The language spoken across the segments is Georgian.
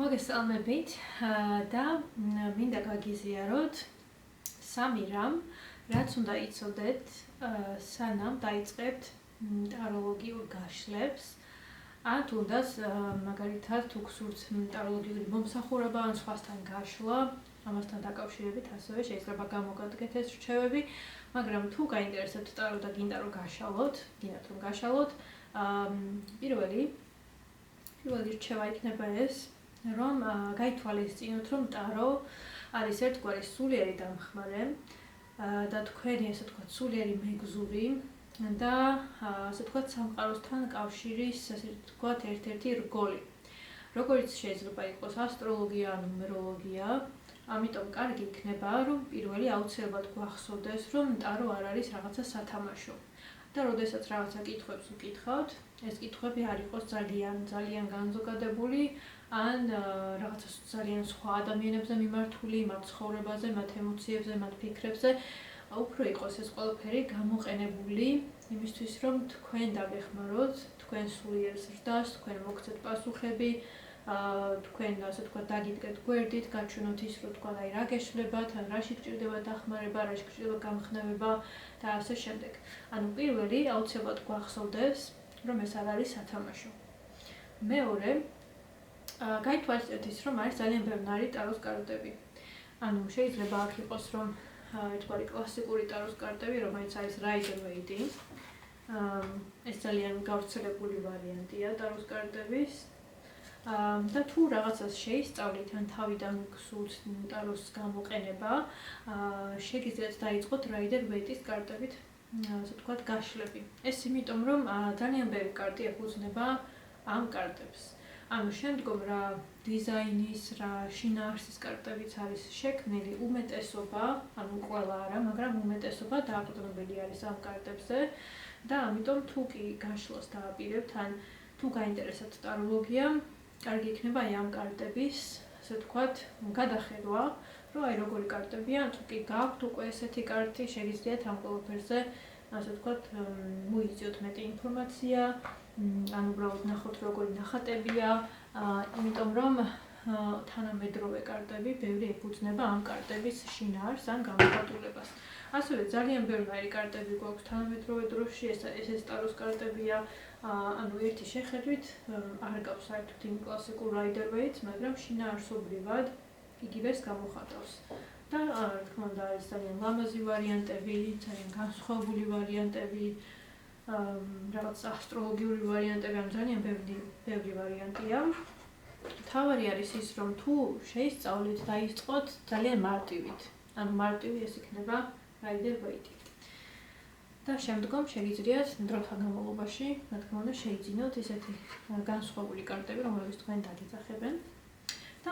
მოგესალმებით და მინდა გაგიზიაროთ სამი რამ, რაც უნდა იცოდეთ სანამ დაიწყებთ ტაროლოგიურ გაშლებს. ან თუნდაც მაგალითად თუ გსურთ ტაროლოგიური მომსახურება ან სხვასთან გაშლა, ამასთან დაკავშირებით ასევე შეიძლება გამოგადგეთ ეს რჩევები, მაგრამ თუ გაინტერესებთ ტარო და გინდა რომ გაშალოთ, პირველი რჩევა იქნება ეს, რომ გაითვალისწინოთ, რომ ტარო არის ერთგვარი სულიერი დამხმარე და თქვენი ასე ვთქვათ სულიერი მეგზური და ასე ვთქვათ სამყაროსთან კავშირის ასე ვთქვათ ერთ-ერთი რგოლი. როგორც შეიძლება იყოს ასტროლოგია ან ნუმეროლოგია, ამიტომ კარგი იქნება, რომ პირველი აუცილებლად გვახსოვდეს, რომ ტარო არ არის რაღაცა სათამაშო. და როდესაც რაღაცა კითხვებს უკითხავთ, ეს კითხვები არ იყოს ძალიან განზოგადებული ან რაღაცა ძალიან სხვა ადამიანებზე მიმართული, მათ ცხოვრებაზე, მათ ემოციებზე, მათ ფიქრებზე, უფრო იყოს ეს ყველაფერი გამოყენებული იმისთვის, რომ თქვენ დაგეხმაროთ, თქვენ სულიერ ზრდას, თქვენ მოგცეთ პასუხები, თქვენ ასე ვთქვათ დაგიდგეთ გვერდით, გაჩვენოთ ის, რომ თქვა აი რა გეშლებათ, ან რაში გჭირდება დახმარება, რაში გჭირდება გამხნევება და ასე შემდეგ. ანუ პირველი აუცილებლად გვახსოვდეს, რომ ეს არ არის სათამაშო. მეორე გაითვალისწინოთ ის, რომ არის ძალიან ბევრი ტაროს კარტები. ანუ შეიძლება აქ იყოს, რომ ერთგვარი კლასიკური ტაროს კარტები, რომელიც არის Rider-Waite. ეს ძალიან გავრცელებული ვარიანტია ტაროს კარტების. და თუ რაღაცას შეისწავლით ან თავიდან გსურთ ტაროს გამოყენება, შეგიძლიათ დაიწყოთ Rider-Waite-ის კარტებით, ასე ვთქვათ, გაშლები. ეს იმიტომ, რომ ძალიან ბევრი კარტი ეფუძნება ამ კარტებს. ანუ შემდგომ რა დიზაინის, რა შინაარსის კარტებიც არის შექმნილი, უმეტესობა, ანუ ყველა არა, მაგრამ უმეტესობა დაყრდნობილი არის ამ კარტებზე და ამიტომ თუ კი გაშლას დააპირებთ, ან თუ გაინტერესებთ ტაროლოგია, კარგი იქნება აი ამ კარტების, ასე ვთქვათ, გადახედვა, რომ აი როგორი კარტებია, თუ კი გაქვთ უკვე ესეთი კარტი, შეგიძლიათ ამ ყველაფერზე, ასე ვთქვათ, მოიწიოთ მეტი ინფორმაცია, ან უბრალოდ ნახოთ როგორი ნახატებია, იმიტომ რომ თანამედროვე კარტები ბევრი ეფუძნება ამ კარტების შინაარსს ან გამოხატულებას. ასევე ძალიან ბევრი კარტები გვაქვს თანამედროვე დროში, ეს ტაროს კარტებია, ანუ ერთი შეხედვით არ გავს საერთოდ იმ კლასიკურ Rider-Waite-ს, მაგრამ შინაარსობრივად იგივეს გამოხატავს. და რა თქმა უნდა არის ძალიან ლამაზი ვარიანტები, ძალიან განსხვავებული ვარიანტები, რაღაც ასტროლოგიური ვარიანტები, ან ძალიან ბევრი ვარიანტია. თავარი არის ის, რომ თუ შეისწავლით, დაიწყოთ ძალიან მარტივით. ანუ მარტივი ეს იქნება Rider-Waite. და შემდგომ შეგიძლიათ დროთა განმავლობაში, რა თქმა უნდა, შეიძინოთ ისეთი განსხვავებული კარტები, რომლებიც თქვენ დაგეძახებენ. და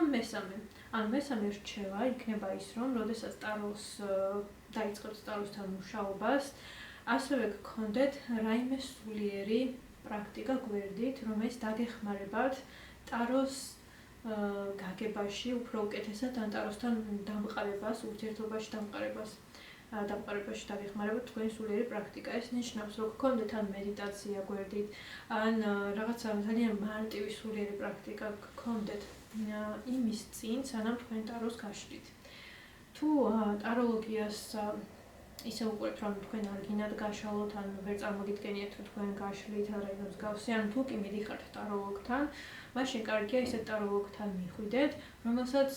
მესამე რჩევა იქნება ის, რომ როდესაც ტაროს დაიწყებთ ტაროსთან მუშაობას, ასევე გქონდეთ რაიმე სულიერი პრაქტიკა გვერდით, რომელიც დაგეხმარებათ ტაროს გაგებაში, უფრო უკეთესად ან ტაროსთან დამყარებას, ურთიერთობაში დამყარებაში დაგეხმარებათ თქვენი სულიერი პრაქტიკა. ეს ნიშნავს, რომ გქონდეთ ან მედიტაცია გვერდით, ან რაღაცა ძალიან მარტივი სულიერი პრაქტიკა გქონდეთ იმის წინ, სანამ თქვენ ტაროს გაშლით. თუ ტაროლოგიას ისე უყურებთ, რომ თქვენ არ გინდათ გაშალოთ, ან ვერ წარმოგიდგენიათ, რომ თქვენ გაშლით ან რაიმე მსგავსი, ან თუ კი მიდიხართ ტაროლოგთან, მაშინ კარგია ისეთ ტაროლოგთან მიხვიდეთ, რომელსაც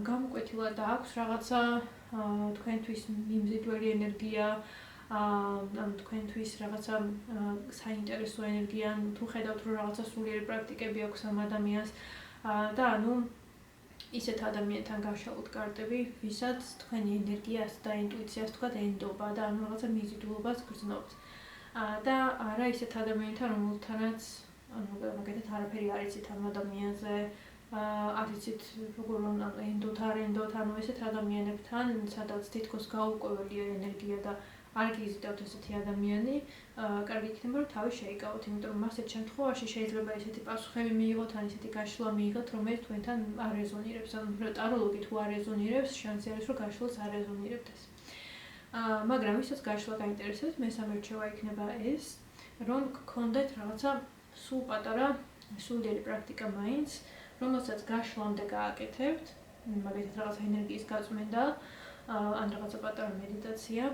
გამოკვეთილად აქვს რაღაცა თქვენთვის მიმზიდველი ენერგია, ან თქვენთვის რაღაცა საინტერესო ენერგია, ან თუ ხედავთ, რომ რაღაცა სულიერი პრაქტიკები აქვს ამ ადამიანს, და ანუ ისეთ ადამიანთან გაშალოთ კარტები, ვისაც თქვენი ენერგიას და ინტუიციას თქვათ ენდობა და ანუ რაღაცა მიზიდულობას გრძნობთ. და არა ისეთ ადამიანთან, რომელთანაც მაგალითად არაფერი არ იცით ამ ადამიანზე, არ იცით როგორ უნდა ენდოთ, არ ენდოთ, ანუ ესეთ ადამიანებთან, სადაც თითქოს გაურკვეველია ენერგია და არ გიზიდავთ ესეთი ადამიანი, კარგი იქნება, რომ თავი შეიკავოთ, იმიტომ რომ ასეთ შემთხვევაში შეიძლება ისეთი პასუხები მიიღოთ, ან ისეთი გაშლა მიიღოთ, რომელიც თქვენთან არ რეზონირებს, ანუ ტაროლოგი თუ არ რეზონირებს, შანსი არის, რომ გაშლას არ რეზონირებთ ეს. მაგრამ ვისაც გაშლა გაინტერესებს, მესამე რჩევა იქნება ეს, რომ გქონდეთ რაღაცა სულ პატარა სულიერი პრაქტიკა მაინც, რომელსაც გაშლამდე გააკეთებთ, მაგალითად რაღაცა ენერგიის გაწმენდა, ან რაღაცა პატარა მედიტაცია,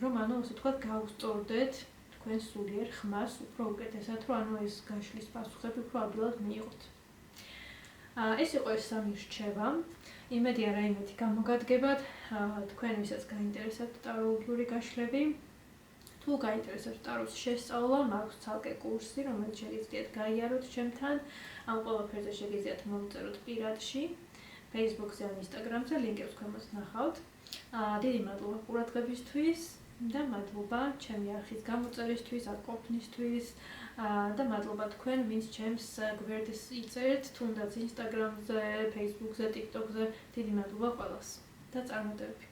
რომ ასე ვთქვათ, გაუსწორდეთ თქვენ სულიერ ხმას უფრო უკეთესად, რომ ეს გაშლის პასუხები უფრო ადვილად მიიღოთ. ეს იყო ეს 3 რჩევა. იმედია რაიმეთი გამოგადგებათ, თქვენ ვისაც გაინტერესებთ ტაროლოგიური გაშლები. თუ გაინტერესებთ ტაროს შესწავლა, მაქვს ცალკე კურსი, რომელიც შეგიძლიათ გაიაროთ ჩემთან. ამ ყველაფერზე შეგიძლიათ მომწეროთ პირადში, Facebook-ზე ან Instagram-ზე, ლინკებს ქვემოთ ნახავთ. დიდი მადლობა ყურადღებისთვის და მადლობა ჩემი არხის გამოწერისთვის, აქ ყოფნისთვის და მადლობა თქვენ, ვინც ჩემს გვერდს იწერთ, თუნდაც Instagram-ზე, Facebook-ზე, TikTok-ზე. დიდი მადლობა ყველას და წარმატებები.